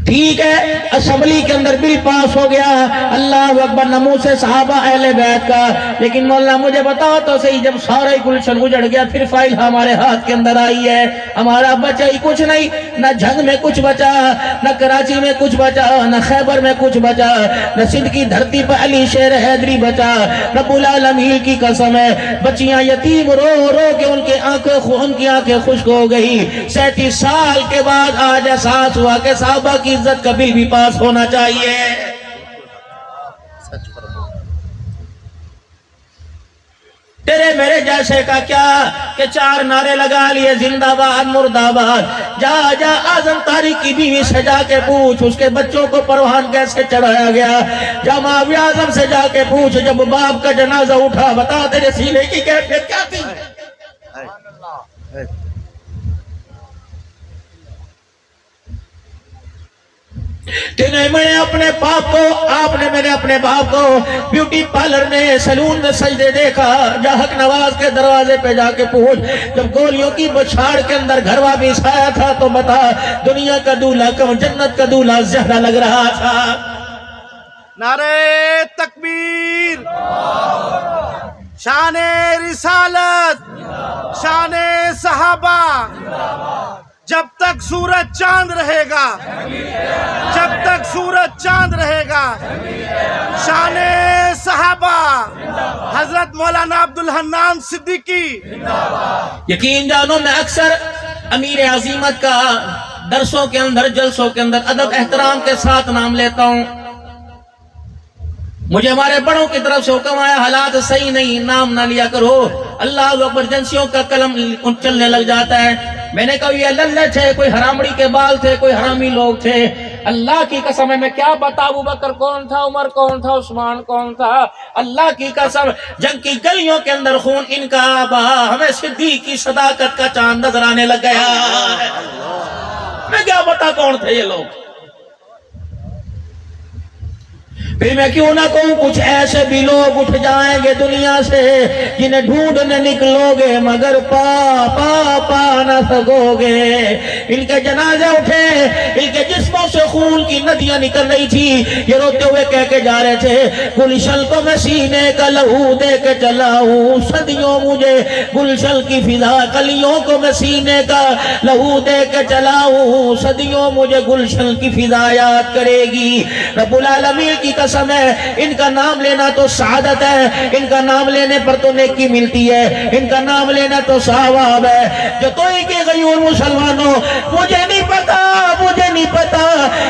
ٹھیک ہے، اسمبلی کے اندر بل پاس ہو گیا، اللہ اکبر، نمو سے صحابہ اہل بیت کا، لیکن مولا مجھے بتاؤ تو صحیح، جب سارا ہی گلشن اجڑ گیا، پھر فائل ہمارے ہاتھ کے اندر آئی ہے، ہمارا بچا ہی کچھ نہیں، نہ جھنگ میں کچھ بچا، نہ کراچی میں کچھ بچا، نہ خیبر میں کچھ بچا، نہ سندھ کی دھرتی پر علی شیر حیدری بچا، رب العالمین کی قسم ہے، بچیاں یتیم رو رو کے ان کی آنکھیں خشک ہو گئی۔ 37 سال کے بعد آج احساس ہوا کہ صحابہ کی عزت کا بل بھی پاس ہونا چاہیے۔ تیرے میرے جیسے کا کیا کہ 4 نعرے لگا لیے، زندہ باد مرد آباد، جا جا اعظم طارق کی بیوی سے جا کے پوچھ اس کے بچوں کو پروان کیسے چڑھایا گیا، جا معاویہ اعظم سے جا کے پوچھ جب باپ کا جنازہ اٹھا بتا تیرے سینے کی کیفیت کیا تھی۔ میں نے اپنے باپ کو، آپ نے میرے اپنے باپ کو بیوٹی پارلر میں، سیلون میں سجدے دیکھا، جا حق نواز کے دروازے پہ جا کے پوچھ جب گولیوں کی بچھاڑ کے اندر گھر واپس آیا تھا تو بتا دنیا کا دولہا کم جنت کا دولہا زیادہ لگ رہا تھا۔ نعرہ تکبیر، شان رسالت، شان صحابہ، جب تک سورج چاند رہے گا، جب تک سورج چاند رہے گا، شان صحابہ، حضرت مولانا عبدالحنان صدیقی۔ یقین جانو میں اکثر امیر عظیمت کا درسوں کے اندر، جلسوں کے اندر ادب احترام کے ساتھ نام لیتا ہوں، مجھے ہمارے بڑوں کی طرف سے حکم آیا حالات صحیح نہیں، نام نہ لیا کرو، اللہ اکبر، ایجنسیوں کا قلم چلنے لگ جاتا ہے۔ میں نے کہا یہ للے تھے، کوئی حرامڑی کے بال تھے، کوئی حرامی لوگ تھے، اللہ کی قسم ہے میں کیا بتا، ابو بکر کون تھا، عمر کون تھا، عثمان کون تھا، اللہ کی قسم جنگ کی گلیوں کے اندر خون ان کا آبا، ہمیں صدیق کی صداقت کا چاند نظر آنے لگ گیا، میں کیا بتا کون تھے یہ لوگ۔ پھر میں کیوں نہ کہوں کچھ ایسے بھی لوگ اٹھ جائیں گے دنیا سے جنہیں ڈھونڈنے نکلو گے مگر پا نہ سکو گے، ان کے جنازے اٹھے، ان کے جسموں سے خون کی ندیاں نکل رہی تھی، یہ روتے ہوئے کہہ کے جا رہے تھے گلشن کو میں سینے کا لہو دے کے چلا ہوں، صدیوں مجھے گلشن کی فضا، کلیوں کو میں سینے کا لہو دے کے چلا ہوں، صدیوں مجھے گلشن کی فضا یاد کرے گی۔ رب العالمین کی قسم ہے ان کا نام لینا تو سعادت ہے، ان کا نام لینے پر تو نیکی ملتی ہے، ان کا نام لینا تو ثواب ہے۔ جو توئی کے غیور مسلمانوں، مجھے نہیں پتا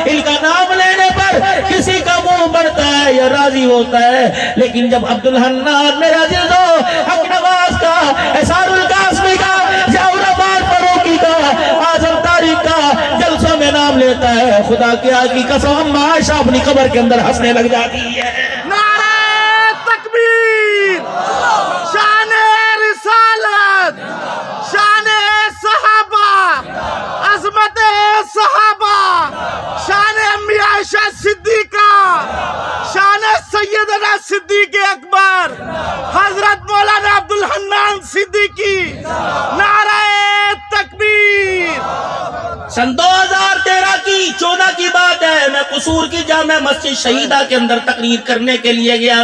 ان کا نام لینے پر کسی کا منہ بڑھتا ہے یا راضی ہوتا ہے، لیکن جب عبدالحنان میرا عزیزو، حق نواز کا، احسان القاسمی کا، ضیاء الرحمان فاروقی کا، اعظم طارق کا جلسوں میں نام لیتا ہے، خدا کی قسم اما عائشہ اپنی قبر کے اندر ہنسنے لگ جاتی ہے۔ نعرہ تکبیر، شان رسالت، شان صحابہ، عظمت صحابہ، شان امی عائشہ صدیقہ، شان سیدنا صدیق اکبر، حضرت مولانا عبدالحنان صدیقی، نعرہ تکبیر۔ سن 2013 کی 14 کی بات ہے، میں قصور کی جامع مسجد شہیدہ کے اندر تقریر کرنے کے لیے گیا،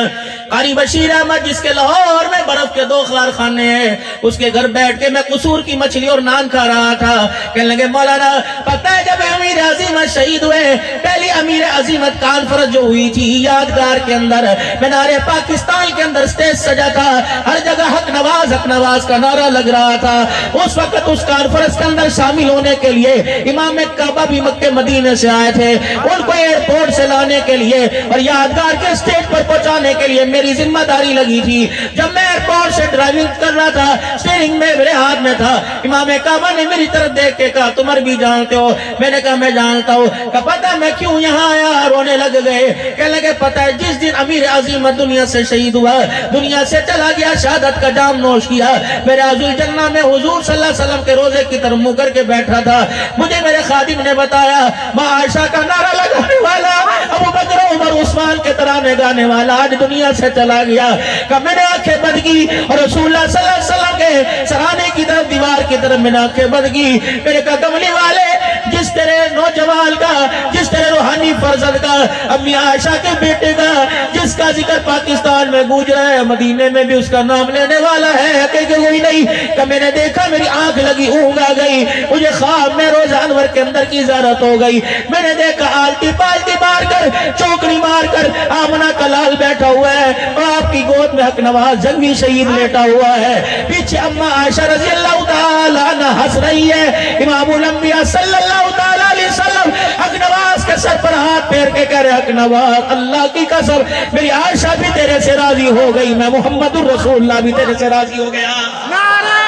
قاری بشیر احمد جس کے لاہور میں برف کے 2 کارخانے ہیں، اس کے گھر بیٹھ کے میں قصور کی مچھلی اور نان کھا رہا تھا، کہنے لگے مولانا پتہ ہے جب امیر عظیمت شہید ہوئے، پہلی امیر عظیمت کانفرنس جو ہوئی تھی یادگار کے اندر، مینار پاکستان کے اندر سٹیج سجا تھا، ہر جگہ حق نواز کا نعرہ لگ رہا تھا، اس وقت اس کانفرنس کے اندر شامل ہونے کے لیے امام کعبہ بھی مکہ مدینے سے آئے تھے، ان کو ایئرپورٹ سے لانے کے لیے اور یادگار کے سٹیج پر پہنچانے کے لیے میری ذمہ داری لگی تھی۔ جب میں ایئرپورٹ سے ڈرائیونگ کر رہا تھا، سٹیئرنگ میں میرے ہاتھ میں تھا، امام کعبہ نے میری طرف دیکھ کے کہا تم عربی جانتے ہو؟ میں نے کہا میں جانتا ہوں۔ کہا پتہ میں کیوں یہاں آیا؟ رونے لگ گئے، کہنے لگے پتہ ہے جس دن امیر عظیمت دنیا سے شہید ہوا، دنیا سے چلا گیا، شہادت کا جام نوش کیا، میرے عزیز جنہ میں حضور صلی اللہ علیہ وسلم کے روزے کی طرف منہ کر کے بیٹھا تھا، مجھے میرے خادم نے بتایا ماں عائشہ کا نعرہ لگانے والا، ابو بکر عمر عثمان کے ترانے گانے والا آج دنیا سے چلا گیا۔ کہ میں نے آنکھیں بند کی اور رسول اللہ صلی اللہ علیہ وسلم کے سرانے کی طرف، دیوار کی طرف میں نے آنکھیں بند کی، میرے کہا کملی والے جس تیرے نوجوان کا، جس تیرے روحانی فرزند کا، امی عائشہ کے بیٹے کا، جس کا ذکر پاکستان میں گونج رہا ہے، مدینے میں بھی اس کا نام لینے والا ہے کہ وہی نہیں کہ میں نے دیکھا میری آنکھ لگی اونگ آ گئی، مجھے خواب میں روزہ انور کے اندر کی زیارت ہو گئی، میں نے دیکھا آلتی پالتی مار کر چوکڑی مار کر آمنہ کا لال بیٹھا ہوا ہے اور آپ کی گود میں حق نواز جنگی شہید لیٹا ہوا ہے، پیچھے اماں عائشہ رضی اللہ تعالیٰ عنہ ہنس رہی ہے، امام الانبیاء صلی اللہ تعالیٰ علیہ وسلم حق نواز کے سر پر ہاتھ پھیر کے کہہ رہے حق نواز اللہ کی قسم میری عائشہ بھی تیرے سے راضی ہو گئی، میں محمد الرسول اللہ بھی تیرے سے راضی ہو گیا۔ نعرہ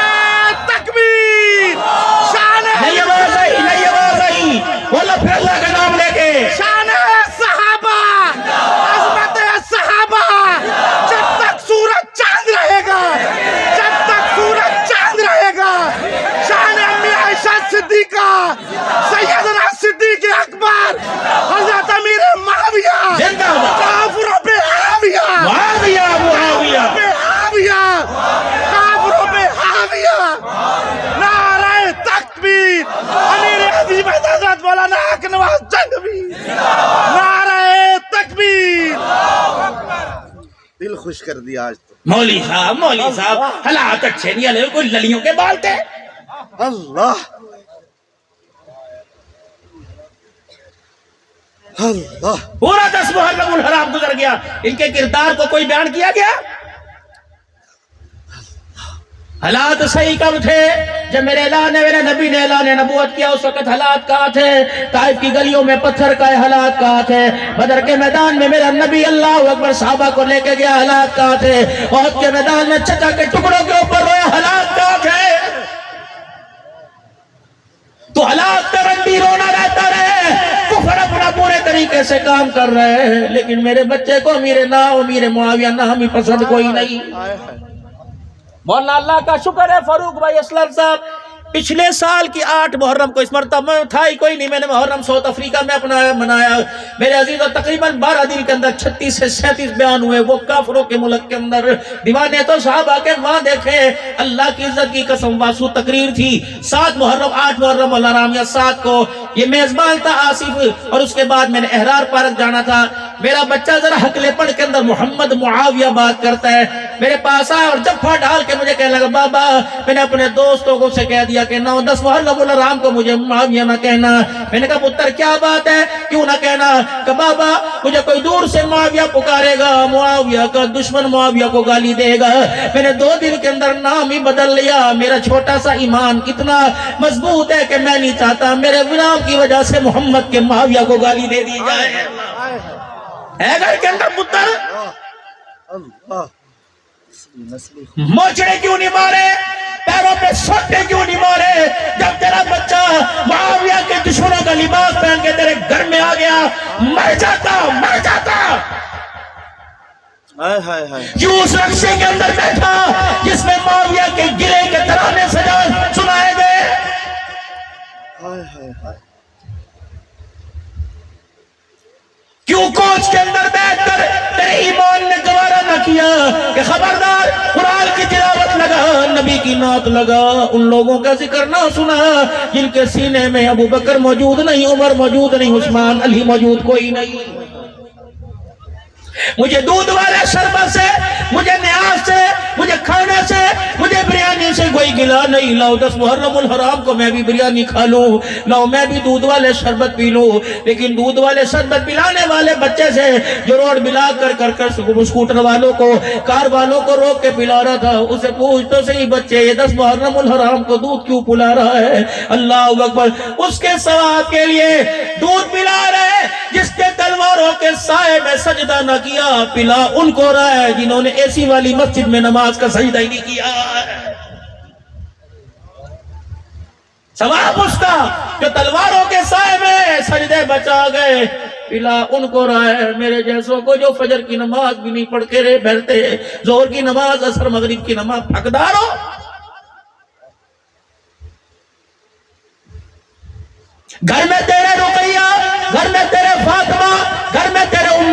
تکبیر، شان نہیں آواز آئی، نہیں آواز آئی، بولو پھر اللہ کا نام لے کے۔ شان صحابہ، عظمت صحابہ، جب تک سورج چاند رہے گا، جب تک سورج چاند رہے گا، شان امی عائشہ صدیقہ، سیدنا صدیق اکبر، حضرت امیر معاویہ، زندہ باد۔ کافروں پہ حاویہ، معاویہ، معاویہ، پہ حاویہ، کافروں پہ حاویہ، نعرہ تکبیر، امیر عظیم حضرت مولانا حق نواز جنگوی، نعرہ تکبیر۔ دل خوش کر دیا آج تو۔ مولوی صاحب حالات اچھے نہیں ہے، کوئی للیوں کے بال تھے۔ اللہ اللہ، پورا 10 محرم الحرام گزر گیا، ان کے کردار کو کوئی بیان کیا گیا؟ حالات صحیح کب تھے؟ جب میرے نبی نے اعلان نبوت کیا، اس وقت حالات کہاں تھے؟ طائف کی گلیوں میں پتھر کا حالات کہاں تھے؟ بدر کے میدان میں میرا نبی اللہ اکبر صحابہ کو لے کے گیا، حالات کہاں تھے؟ احد کے میدان میں چچا کے ٹکڑوں کے اوپر رویا، حالات کہاں تھے؟ تو حالات کا رنگ بھی رونا رہتا رہے، کفر اپنا پورے طریقے سے کام کر رہے ہیں، لیکن میرے بچے کو امیر معاویہ نام ہی پسند کوئی نہیں۔ مولانا اللہ کا شکر ہے فاروق بھائی اسلم صاحب پچھلے سال کی 8 محرم کو، اس مرتبہ میں تھا ہی کوئی نہیں، میں نے محرم ساؤتھ افریقہ میں اپنا منایا میرے عزیزوں، تقریباً 12 دن کے اندر 36 سے 37 بیان ہوئے، وہ کافروں کے ملک کے اندر، دیوانے تو صحابہ کے وہاں دیکھیں، اللہ کی عزت کی قسم واسو تقریر تھی، 7 محرم 8 محرم الحرام یا 7 کو، یہ میزبان تھا آصف، اور اس کے بعد میں نے احرار پارک جانا تھا، میرا بچہ ذرا حقلے پڑھ کے اندر محمد معاویہ بات کرتا ہے، میرے پاس آیا اور جفا ڈال کے مجھے کہنے لگا بابا میں نے اپنے دوستوں کو سے کہہ دیا کہ 9-10 محرم الحرام کو مجھے معاویہ نہ کہنا، میں نے کہا پتر کیا بات ہے کیوں نہ کہنا، کہ بابا مجھے کوئی دور سے معاویہ پکارے گا، معاویہ کا دشمن معاویہ کو گالی دے گا، میں نے 2 دن کے اندر نام ہی بدل لیا، میرا چھوٹا سا ایمان اتنا مضبوط ہے کہ میں نہیں چاہتا میرے غلام کی وجہ سے محمد کے معاویہ کو گالی دے دی جائے، ہے گھر کے اندر پتر اللہ، موچڑے کیوں نہیں مارے، پیروں پہ سوٹے کیوں نہیں مارے، جب تیرا بچہ معاویہ کے دشمنوں کا لباس پہن کے تیرے گھر میں آ گیا، مر جاتا کیوں اس رکشے کے اندر بیٹھا جس میں معاویہ کے گلے کے ترانے سنائے گئے، کیوں کوچ کے اندر بیٹھ کر تیرے ایمان نے گوارا نہ کیا کہ خبردار قرآن کی تلاوت لگا، نبی کی نعت لگا، ان لوگوں کا ذکر نہ سنا جن کے سینے میں ابو بکر موجود نہیں، عمر موجود نہیں، عثمان علی موجود کوئی نہیں۔ مجھے دودھ والے شربت سے، مجھے نیاز سے، مجھے کھانے سے، مجھے بریانی سے کوئی گلا نہیں، لاؤ 10 محرم الحرام کو میں بھی بریانی کھا لوں، لاؤ میں بھی دودھ والے شربت پی لوں، لیکن دودھ والے شربت پلانے والے بچے سے جو روڈ بلا کر سکوٹر والوں کو، کار والوں کو روک کے پلا رہا تھا، اسے پوچھ تو صحیح بچے یہ 10 محرم الحرام کو دودھ کیوں پلا رہا ہے؟ اللہ اکبر، اس کے ثواب کے لیے دودھ پلا رہے جس کے تلواروں کے سائے میں سجدہ نہ کیا، پلا ان کو رہا ہے جنہوں نے اے سی والی مسجد میں نماز کا سجدہ ہی نہیں کیا، ثواب اس کا جو تلواروں کے سائے میں سجدے بچا گئے، پلا ان کو رہا ہے میرے جیسوں کو جو فجر کی نماز بھی نہیں پڑھ کے بیٹھتے، ظہر کی نماز، عصر مغرب کی نماز، حقدار ہو۔ گھر میں تیرے رقیہ، گھر میں تیرے فاطمہ، گھر میں تیرے ام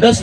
10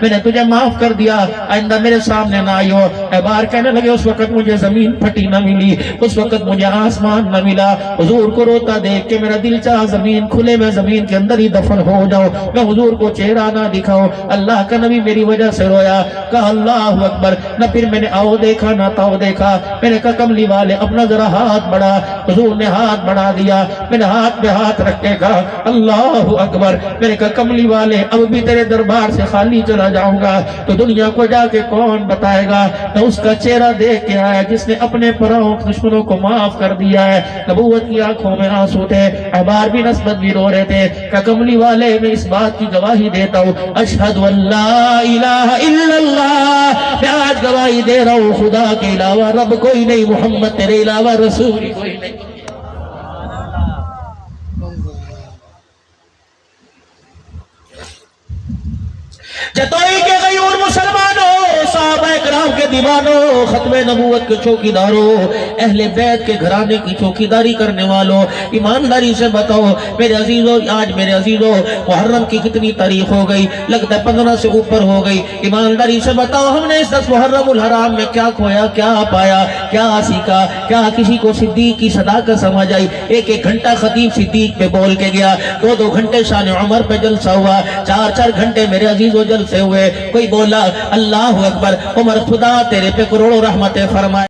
میں نے تجھے معاف کر دیا، آئندہ میرے سامنے نہ آئیو۔ احبار کہنے لگے اس وقت مجھے زمین پھٹی نہ ملی، اس وقت مجھے آسمان نہ ملا، حضور کو روتا دیکھ کے میرا دل چاہا زمین کھلے میں زمین کے اندر ہی دفن ہو جاؤ، میں حضور کو چہرہ نہ دکھاؤ۔ اللہ کا نبی میری وجہ سے رویا، کہا اللہ اکبر، نہ پھر میں نے آؤ دیکھا نہ تاؤ دیکھا۔ میں نے کہا کملی والے اپنا ذرا ہاتھ بڑھا، حضور نے ہاتھ بڑھا دیا، میں نے ہاتھ پہ ہاتھ رکھ کے کہا اللہ اکبر۔ میں نے کہا کملی والے اب بھی تیرے دربار سے خالی چلا جاؤں گا تو دنیا کو جا کے کون بتائے گا میں اس کا چہرہ دیکھ کے آیا جس نے اپنے پراؤں دشمنوں کو معاف کر دیا ہے۔ نبوت کی آنکھوں میں آنسو تھے، احبار بھی نسبت بھی رو رہے تھے کہ کملی والے میں اس بات کی گواہی دیتا ہوں، اشہد ان لا الہ الا اللہ، میں آج گواہی دے رہا ہوں خدا کے علاوہ رب کوئی نہیں، محمد تیرے علاوہ رسول کوئی نہیں۔ جتوئی کے غیور مسلمانوں، صحابہ کرام کے دیوانوں، ختم نبوت کے چوکیداروں، اہل بیت کے گھرانے کی چوکیداری کرنے والوں، ایمانداری سے بتاؤ میرے عزیزوں، آج میرے عزیزوں محرم کی کتنی تاریخ ہو گئی؟ لگتا ہے 15 سے اوپر ہو گئی۔ ایمانداری سے بتاؤ ہم نے اس 10 محرم الحرام میں کیا کھویا، کیا پایا، کیا سیکھا؟ کیا کسی کو صدیق کی صداقت سمجھ آئی؟ ایک ایک گھنٹہ خطیب صدیق پہ بول کے گیا، 2 گھنٹے شان عمر پہ جلسہ ہوا، 4 گھنٹے میرے عزیزوں جلسے ہوئے، کوئی بولا اللہ اکبر، عمر خدا تیرے پہ کروڑوں رحمتیں فرمائے۔